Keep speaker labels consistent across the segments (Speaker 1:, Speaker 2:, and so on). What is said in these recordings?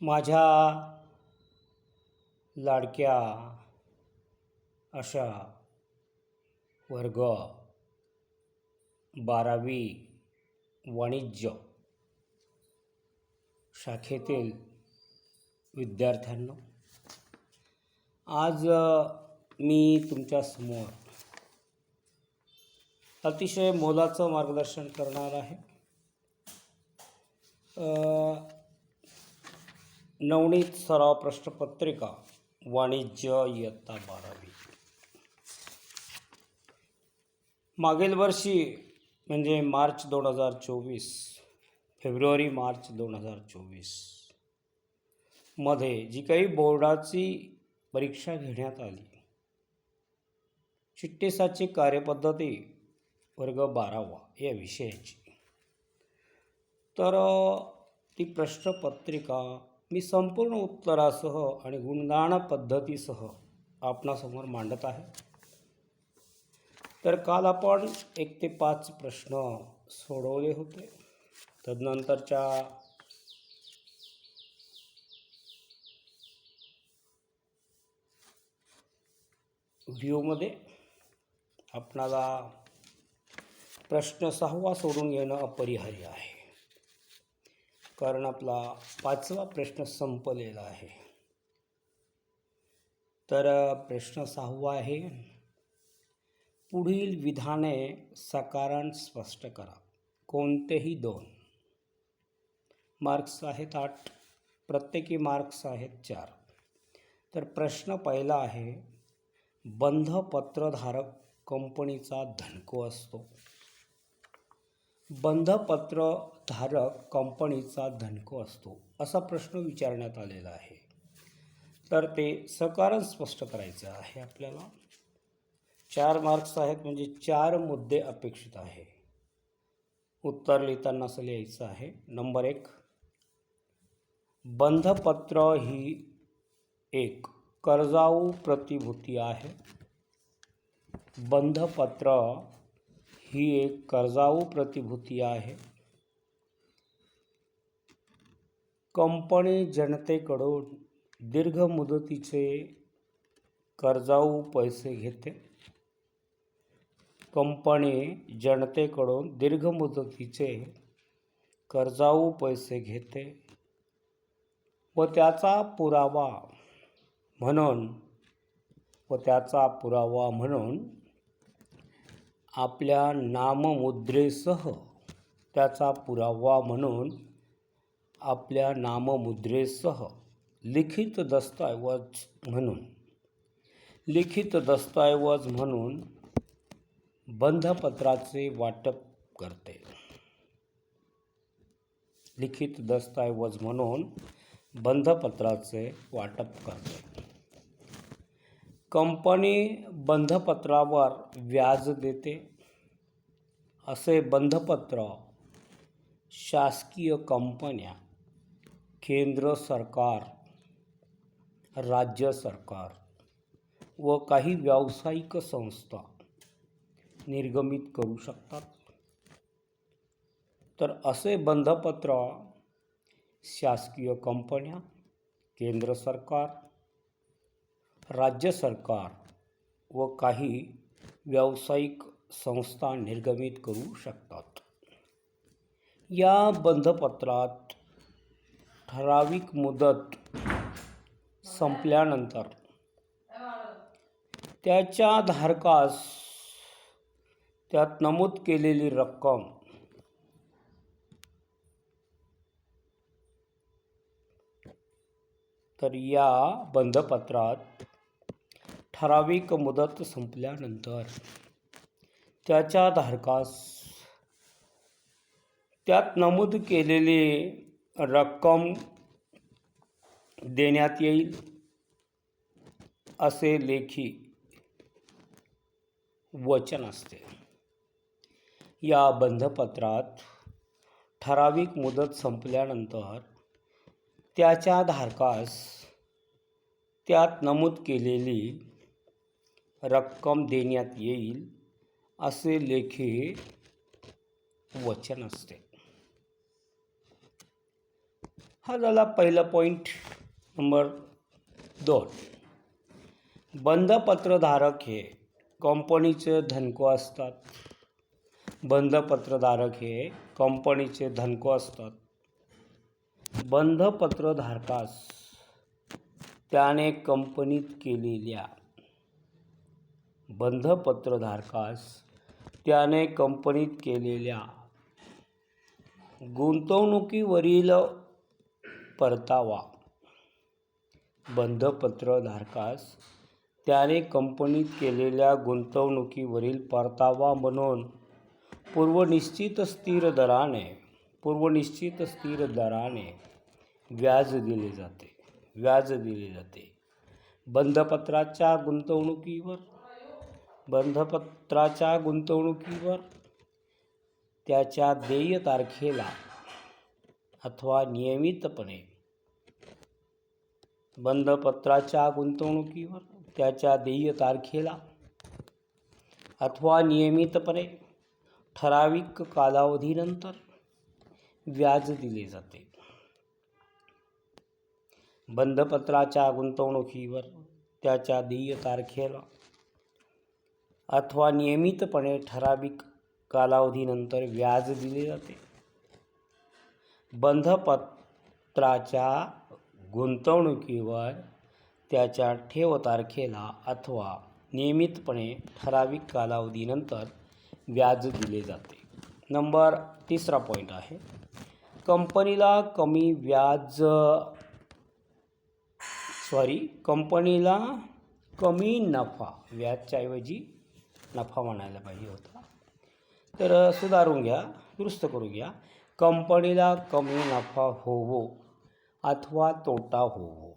Speaker 1: माझ्या लाडक्या अशा वर्ग 12वी वाणिज्य शाखेतील विद्यार्थ्यांनो, आज मी तुमच्यासमोर अतिशय मोलाचं मार्गदर्शन करणार आहे. नवनीत सराव प्रश्नपत्रिका वाणिज्य इयत्ता 12वी. मागील वर्षी म्हणजे मार्च 2024, फेब्रुवारी मार्च 2024 मध्ये जी काही बोर्डाची परीक्षा घेण्यात आली, चिट्टेसाची कार्यपद्धती वर्ग 12वा या विषयाची, तर ती प्रश्नपत्रिका मी संपूर्ण उत्तरासह आणि गुणगान पद्धतीसह आपणासमोर मांडत आहे. तर काल आपण 1 ते 5 प्रश्न सोडवले होते. तदनंतरच्या व्हिडिओमध्ये आपणाला प्रश्न 6वा सोडून घेणं अपरिहार्य आहे, कारण आपला 5वा प्रश्न संपलेला आहे. तर प्रश्न 6वा आहे, पुढील विधाने साकारांत स्पष्ट करा. कोणतेही 2. मार्क्स आहेत 8, प्रत्येकी मार्क्स आहेत 4. तर प्रश्न पहिला आहे, बंधपत्रधारक कंपनीचा धनको असतो. बंधपत्रधारक कंपनीचा धनको असतो असा प्रश्न विचारण्यात आलेला आहे. तर ते सकारांत स्पष्ट करायचं आहे आपल्याला. 4 मार्क्स आहेत, म्हणजे 4 मुद्दे अपेक्षित आहे. उत्तर लिहिताना असं लिहायचं आहे. नंबर 1, बंधपत्र ही एक कर्जाऊ प्रतिभूती आहे. बंधपत्र ही एक कर्जाऊ प्रतिभूती आहे. कंपनी जनतेकडून दीर्घ मुदतीचे कर्जाऊ पैसे घेते. कंपनी जनतेकडून दीर्घ मुदतीचे कर्जाऊ पैसे घेते व त्याचा पुरावा म्हणून आपल्या नाममुद्रेसह लिखित दस्तऐवज म्हणून बंधपत्राचे वाटप करते. लिखित दस्तऐवज म्हणून बंधपत्राचे वाटप करते. कंपनी बंधपत्रावर व्याज देते. असे बंधपत्र शासकीय कंपन्या, केंद्र सरकार, राज्य सरकार व काही व्यावसायिक संस्था निर्गमित करू शकतात. तर असे बंधपत्र शासकीय कंपन्या, केंद्र सरकार, राज्य सरकार व काही व्यावसायिक संस्था निर्गमित करू शकतात. या बंधपत्रात ठराविक मुदत संपल्यानंतर त्याच्या धारकास त्यात नमूद केलेली रक्कम तर या बंधपत्रात ठराविक मुदत संपल्यानंतर त्याच्या धारकास त्यात नमूद केलेली रक्कम देण्यात येईल असे लेखी वचन असते. या बंधपत्रात ठराविक मुदत संपल्यानंतर त्याच्या धारकास त्यात नमूद केलेली रक्कम देण्यात येईल असे लेखी वचन असते. हा झाला पहिला पॉईंट. नंबर 2, बंधपत्रधारक हे कंपनीचे धनको असतात. बंधपत्रधारक हे कंपनीचे धनको असतात. बंधपत्रधारकास त्याने कंपनीत केलेल्या गुंतवणुकीवरील परतावा. बंधपत्रधारकास त्याने कंपनीत केलेल्या गुंतवणुकीवरील परतावा म्हणून पूर्वनिश्चित स्थिर दराने व्याज दिले जाते. बंधपत्राच्या गुंतवणुकीवर त्याच्या देय तारखेला अथवा नियमितपणे ठराविक कालावधीनंतर व्याज दिले जाते. बंधपत्राच्या गुंतवणुकीवर त्याच्या देय तारखेला अथवा नियमितपणे ठराविक कालावधीनंतर व्याज दिले जाते. बंधपत्राच्या गुंतवणुकीवर त्याच्या ठेव तारखेला अथवा नियमितपणे ठराविक कालावधीनंतर व्याज दिले जाते. नंबर 3 पॉईंट आहे, कंपनीला कमी नफा, व्याजच्या ऐवजी नफा म्हणायला पाहिजे होता, तर दुरुस्त करून घ्या. कंपनीला कमी नफा होवो अथवा तोटा होवो.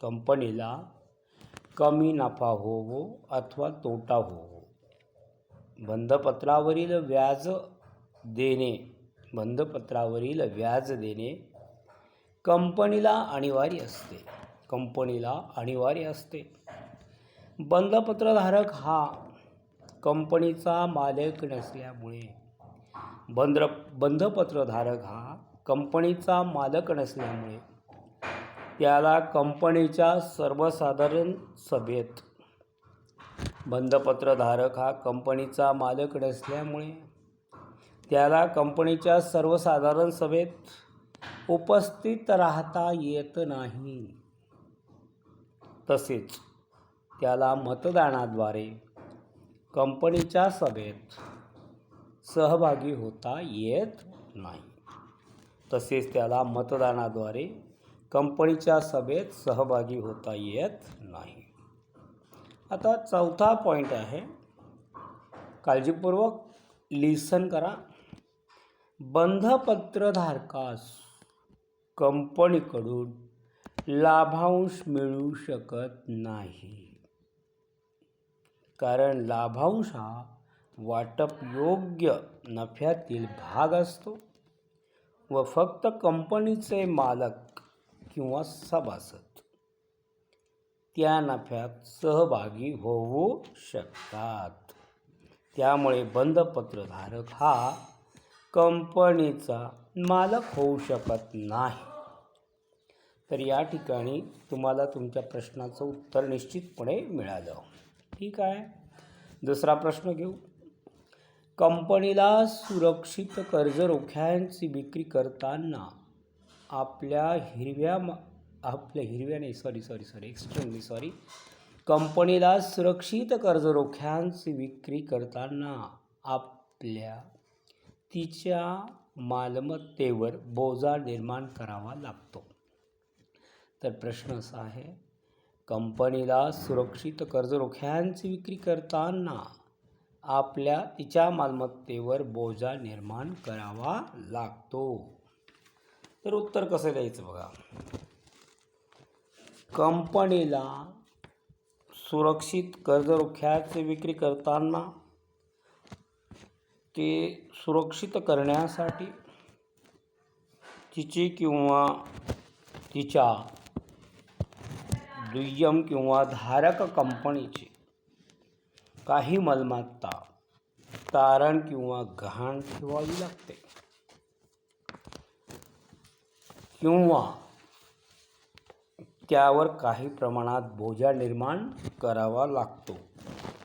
Speaker 1: कंपनीला कमी नफा होवो अथवा तोटा होवो. बंधपत्रावरील व्याज देणे कंपनीला अनिवार्य असते. बंधपत्रधारक हा कंपनीचा मालक नसल्यामुळे त्याला कंपनीच्या सर्वसाधारण सभेत उपस्थित राहता येत नाही. तसेच त्याला मतदानाद्वारे कंपनीच्या सभेत सहभागी होता येत नाही. आता 4था पॉईंट आहे, काळजीपूर्वक लिसन करा. बंधपत्रधारकास कंपनीकडून लाभांश मिळू शकत नाही, कारण लाभांश हा वाटपयोग्य नफ्यातील भाग असतो व फक्त कंपनीचे मालक किंवा सभासद त्या नफ्यात सहभागी होऊ शकतात. त्यामुळे बंधपत्रधारक हा कंपनीचा मालक होऊ शकत नाही. तर या ठिकाणी तुम्हाला तुमच्या प्रश्नाचं उत्तर निश्चितपणे मिळालं. ठीक आहे, दुसरा प्रश्न घेऊ. कंपनीला सुरक्षित कर्ज रोख्यांची विक्री करताना कंपनीला सुरक्षित कर्ज रोख्यांची विक्री करताना तिच्या मालमत्तेवर बोजा निर्माण करावा लागतो. तर प्रश्न असा आहे, कंपनीला सुरक्षित कर्ज रोख्यांची विक्री करताना तिच्या मालमत्तेवर बोजा निर्माण करावा लागतो. तर उत्तर कसं द्यायचं बघा. कंपनीला सुरक्षित कर्ज रोख्याची विक्री करताना ते सुरक्षित करण्यासाठी तिची किंवा तिच्या दुय्यम किंवा धारक कंपनीची काही मालमत्ता तारण किंवा गहाण ठेवावी लागते. किंवा त्यावर काही प्रमाणात बोजा निर्माण करावा लागतो.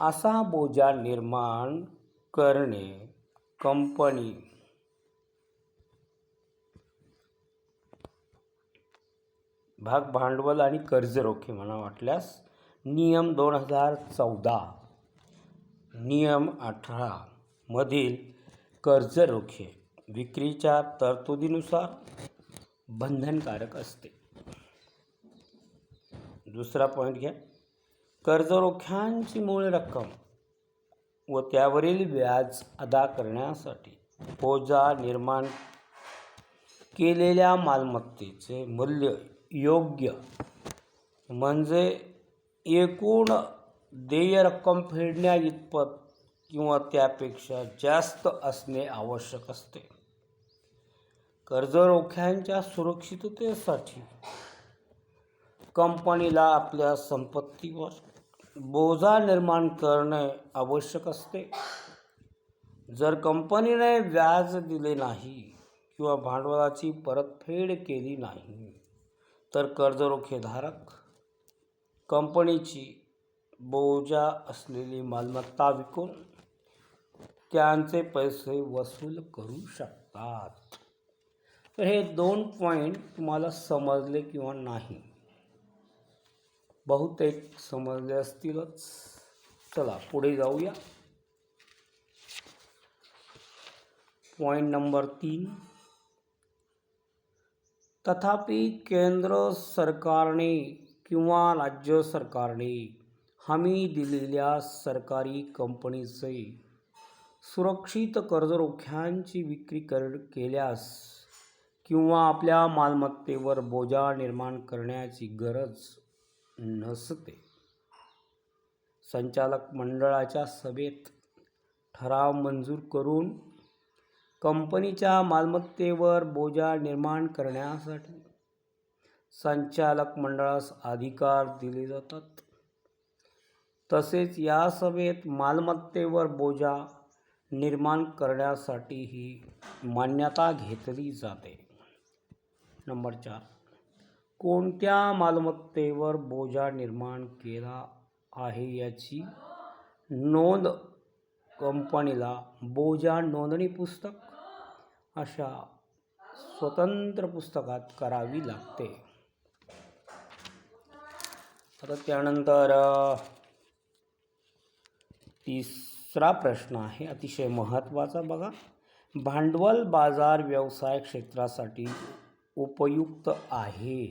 Speaker 1: असा बोजा निर्माण करणे कंपनी भाग भांडवल आणि कर्ज रोखे म्हणा वाटल्यास नियम 2014 नियम 18 मधील कर्ज रोखे विक्रीच्या तरतुदीनुसार बंधनकारक असते. दुसरा पॉईंट घ्या. कर्ज रोख्यांची मूळ रक्कम व त्यावरील व्याज अदा करण्यासाठी बोजा निर्माण केलेल्या मालमत्तेचे मूल्य योग्य म्हणजे एकूण देय रक्कम फेडण्या इतपत किंवा त्यापेक्षा जास्त असणे आवश्यक असते. कर्ज रोख्यांच्या सुरक्षिततेसाठी कंपनीला आपल्या संपत्तीवर बोजा निर्माण करणे आवश्यक असते. जर कंपनीने व्याज दिले नाही किंवा भांडवलाची परतफेड केली नाही तर कर्ज रोखेधारक कंपनीची बोजा असलेली मालमत्ता विकून त्यांचे पैसे वसूल करू शकतात. तर हे 2 पॉईंट तुम्हाला समजले किंवा नाही? बहुतेक समजले असतीलच. चला पुढे जाऊया. Point number 3. तथापि केंद्र सरकारने किंवा राज्य सरकारने हमी दिलेल्या सरकारी कंपनीचे सुरक्षित कर्ज रोख्यांची विक्री केल्यास किंवा आपल्या मालमत्तेवर बोजा निर्माण करण्याची गरज नसते. संचालक मंडळाच्या सभेत ठराव मंजूर करून कंपनीच्या मालमत्तेवर बोजा निर्माण करण्यासाठी संचालक मंडळास अधिकार दिले जातात. तसेच या सभेत मालमत्तेवर बोजा निर्माण करण्यासाठीही मान्यता घेतली जाते. नंबर 4. कोणत्या मालमत्तेवर बोजा निर्माण केला आहे याची नोंद कंपनीला बोजा नोंदणी पुस्तक अशा स्वतंत्र पुस्तकात करावी लागते. आता त्यानंतर तिसरा प्रश्न आहे, अतिशय महत्त्वाचा बघा. भांडवल बाजार व्यवसाय क्षेत्रासाठी उपयुक्त आहे.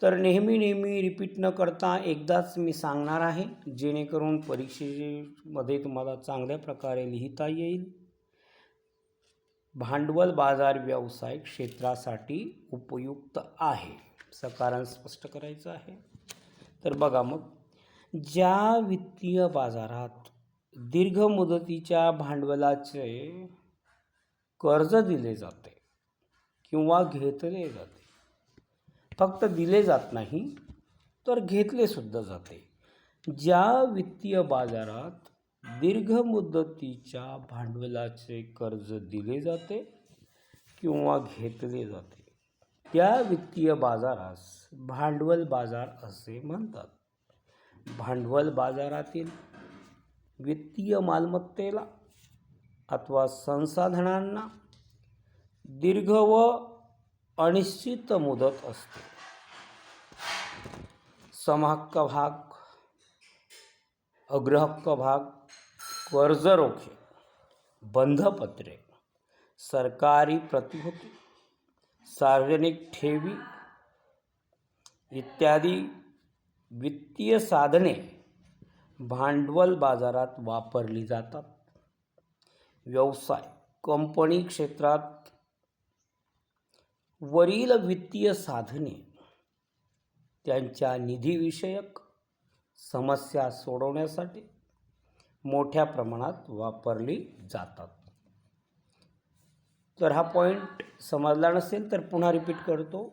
Speaker 1: तर नेहमी रिपीट न करता एकदाच मी सांगणार आहे जेणेकरून परीक्षेमध्ये तुम्हाला चांगल्या प्रकारे लिहिता येईल. भांडवल बाजार व्यवसाय क्षेत्रासाठी उपयुक्त आहे. सकारण स्पष्ट करायचं आहे. तर बघा मग, ज्या वित्तीय बाजारात दीर्घ मुदतीच्या भांडवलाचे कर्ज दिले जाते किंवा घेतले जाते, फक्त दिले जात नाही तर घेतले सुद्धा जाते. ज्या वित्तीय बाजारात दीर्घ मुदतीच्या भांडवलाचे कर्ज दिले जाते किंवा घेतले जाते त्या वित्तीय बाजारास भांडवल बाजार असे म्हणतात. भांडवल बाजारातील वित्तीय मालमत्तेला अथवा संसाधनांना दीर्घ व अनिश्चित मुदत असते. समहक्क भाग, अग्रहक्क भाग, कर्ज रोखे, बंधपत्रे, सरकारी प्रतिभूती, सार्वजनिक ठेवी इत्यादी वित्तीय साधने भांडवल बाजारात वापरली जातात. व्यवसाय कंपनी क्षेत्रात वरील वित्तीय साधने त्यांच्या निधीविषयक समस्या सोडवण्यासाठी मोठ्या प्रमाणात वापरली जातात. तर हा पॉईंट समजला नसेल तर पुन्हा रिपीट करतो.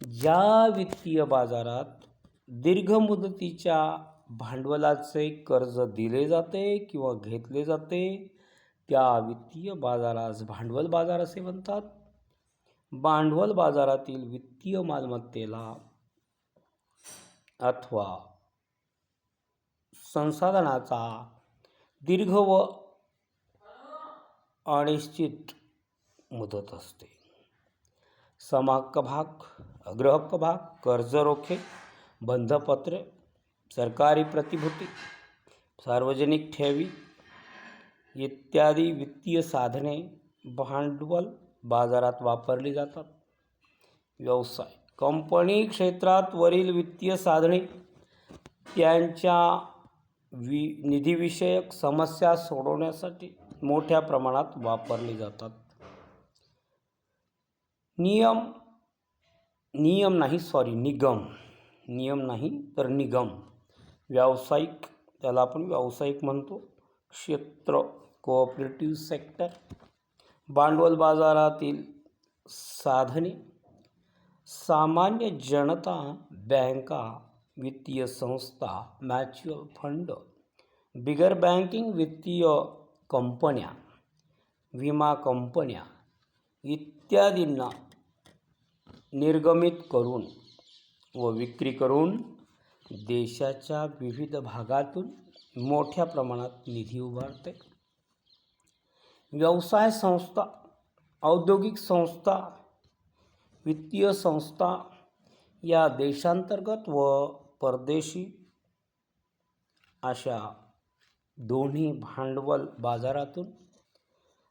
Speaker 1: ज्या वित्तीय बाजारात दीर्घ मुदतीच्या भांडवलाचे कर्ज दिले जाते किंवा घेतले जाते त्या वित्तीय बाजारास भांडवल बाजार असे म्हणतात. भांडवल बाजारातील वित्तीय मालमत्तेला अथवा संसाधनाचा दीर्घ व अनिश्चित मुदत असते. समहक्क भाग, अग्रहक्क भाग, कर्ज रोखे, बंधपत्रे, सरकारी प्रतिभूती, सार्वजनिक ठेवी इत्यादी वित्तीय साधने भांडवल बाजारात वापरली जातात. व्यवसाय कंपनी क्षेत्रात वरील वित्तीय साधने त्यांच्या निधीविषयक समस्या सोडवण्यासाठी मोठ्या प्रमाणात वापरली जातात. निगम व्यावसायिक, त्याला आपण व्यावसायिक म्हणतो. क्षेत्र कोऑपरेटिव्ह सेक्टर. भांडवल बाजारातील साधने सामान्य जनता, बँका, वित्तीय संस्था, म्युच्युअल फंड, बिगर बँकिंग वित्तीय कंपन्या, विमा कंपन्या इत्यादींना निर्गमित करून व विक्री करून देशाच्या विविध भागातून मोठ्या प्रमाणात निधी उभारते. व्यवसाय संस्था, औद्योगिक संस्था, वित्तीय संस्था या देशांतर्गत व परदेशी अशा दोन्ही भांडवल बाजारातून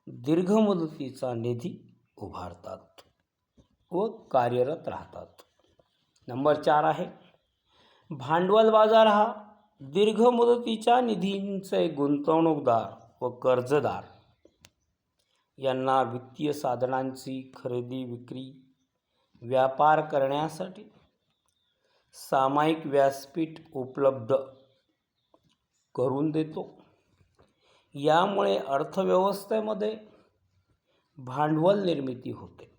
Speaker 1: दीर्घ मुदतीचा निधी उभारतात व कार्यरत राहतात. नंबर 4 आहे, भांडवल बाजार हा दीर्घ मुदतीच्या निधींचे गुंतवणूकदार व कर्जदार यांना वित्तीय साधनांची खरेदी विक्री, व्यापार करण्यासाठी सामायिक व्यासपीठ उपलब्ध करून देतो. यामुळे अर्थव्यवस्थेमध्ये भांडवल निर्मिती होते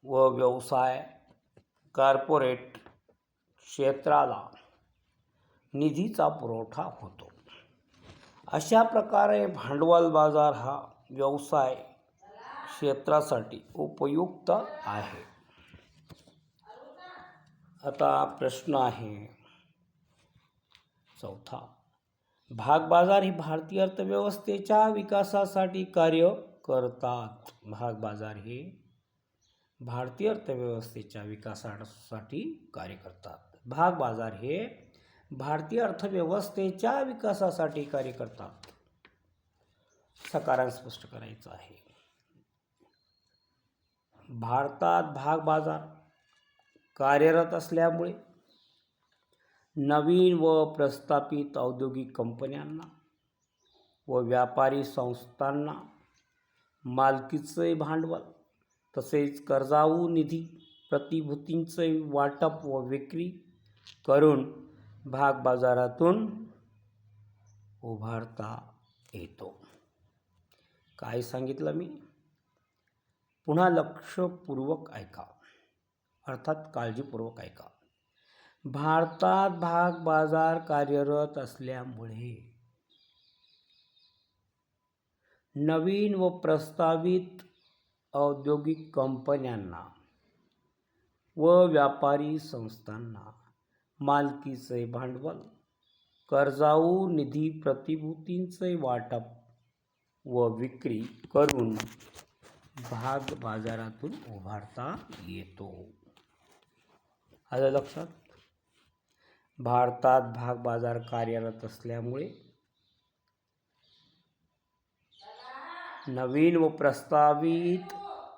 Speaker 1: व व्यवसाय कॉर्पोरेट क्षेत्राला निधीचा पुरवठा होतो. अशा प्रकारे भांडवल बाजार हा व्यवसाय क्षेत्रासाठी उपयुक्त आहे. आता प्रश्न आहे 4. भाग बाजार ही भारतीय अर्थव्यवस्थेच्या विकासासाठी कार्य करतात. भाग बाजार हे भारतीय अर्थव्यवस्थेच्या विकासासाठी कार्य करतात. भाग बाजार हे भारतीय अर्थव्यवस्थेच्या विकासासाठी कार्य करतात. सकारांत स्पष्ट करायचं आहे. भारतात भाग बाजार कार्यरत असल्यामुळे नवीन व प्रस्थापित औद्योगिक कंपन्यांना व व्यापारी संस्थांना मालकीचे भांडवल तसेच कर्जाऊ निधी प्रतिभूतींचे वाटप व विक्री करून भाग बाजारातून उभारता येतो. काय सांगितलं मी? पुन्हा लक्षपूर्वक ऐका, अर्थात काळजीपूर्वक ऐका. भारतात भाग बाजार कार्यरत असल्यामुळे नवीन व प्रस्तावित औद्योगिक कंपन्यांना व व्यापारी संस्थांना मालकीचे भांडवल, कर्जाऊ निधी प्रतिभूतींचे वाटप व विक्री करून भाग बाजारातून उभारता येतो. आलं लक्षात? भारतात भाग बाजार कार्यरत असल्यामुळे नवीन व प्रस्तावित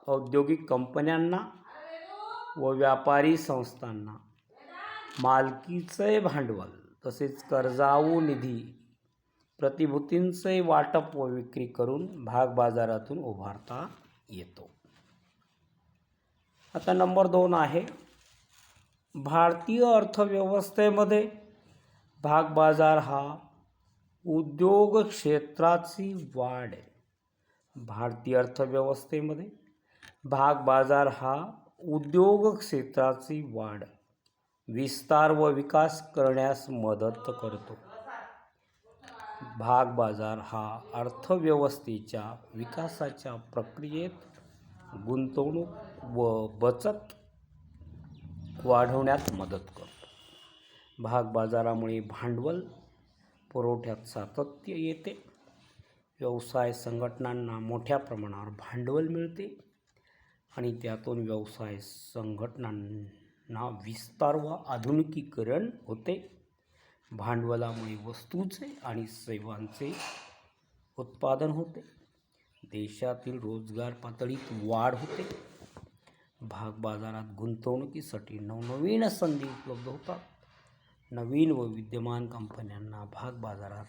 Speaker 1: औद्योगिक कंपन्यांना व व्यापारी संस्थांना मालकीचे भांडवल तसेच कर्जाऊ निधी प्रतिभूतींचे वाटप व विक्री करून भाग बाजारातून उभारता येतो. आता नंबर 2 आहे, भारतीय अर्थव्यवस्थेमध्ये भाग बाजार हा उद्योग क्षेत्राची वाढ आहे. भारतीय अर्थव्यवस्थेमध्ये भाग बाजार हा उद्योग क्षेत्राची वाढ, विस्तार व विकास करण्यास मदत करतो. भाग बाजार हा अर्थव्यवस्थेच्या विकासाच्या प्रक्रियेत गुंतवणूक व बचत वाढवण्यात मदत करतो. भागबाजारामुळे भांडवल पुरवठ्यात सातत्य येते. व्यवसाय संघटनांना मोठ्या प्रमाणावर भांडवल मिळते आणि त्यातून व्यवसाय संघटनांना विस्तार व आधुनिकीकरण होते. भांडवलामुळे वस्तूंचे आणि सेवांचे उत्पादन होते. देशातील रोजगार पातळीत वाढ होते. भागबाजारात गुंतवणुकीसाठी नवनवीन संधी उपलब्ध होतात. नवीन व विद्यमान कंपन्यांना भागबाजारात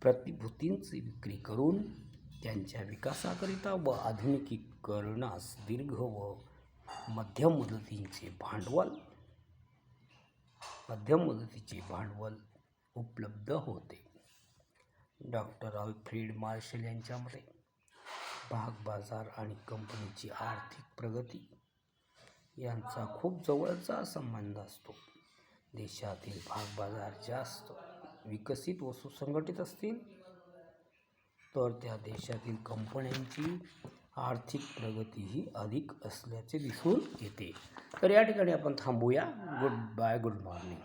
Speaker 1: प्रतिभूतींची विक्री करून त्यांच्या विकासाकरिता व आधुनिकीकरणास दीर्घ व मध्यम मुदतीचे भांडवल उपलब्ध होते. डॉक्टर अल्फ्रेड मार्शल यांच्या मते भागबाजार आणि कंपनीची आर्थिक प्रगती यांचा खूप जवळचा संबंध असतो. देशातील भागबाजार जास्त विकसित व सुसंघटित असतील तर त्या देशातील कंपन्यांची आर्थिक प्रगतीही अधिक असल्याचे दिसून येते. तर या ठिकाणी आपण थांबूया. Goodbye, good morning.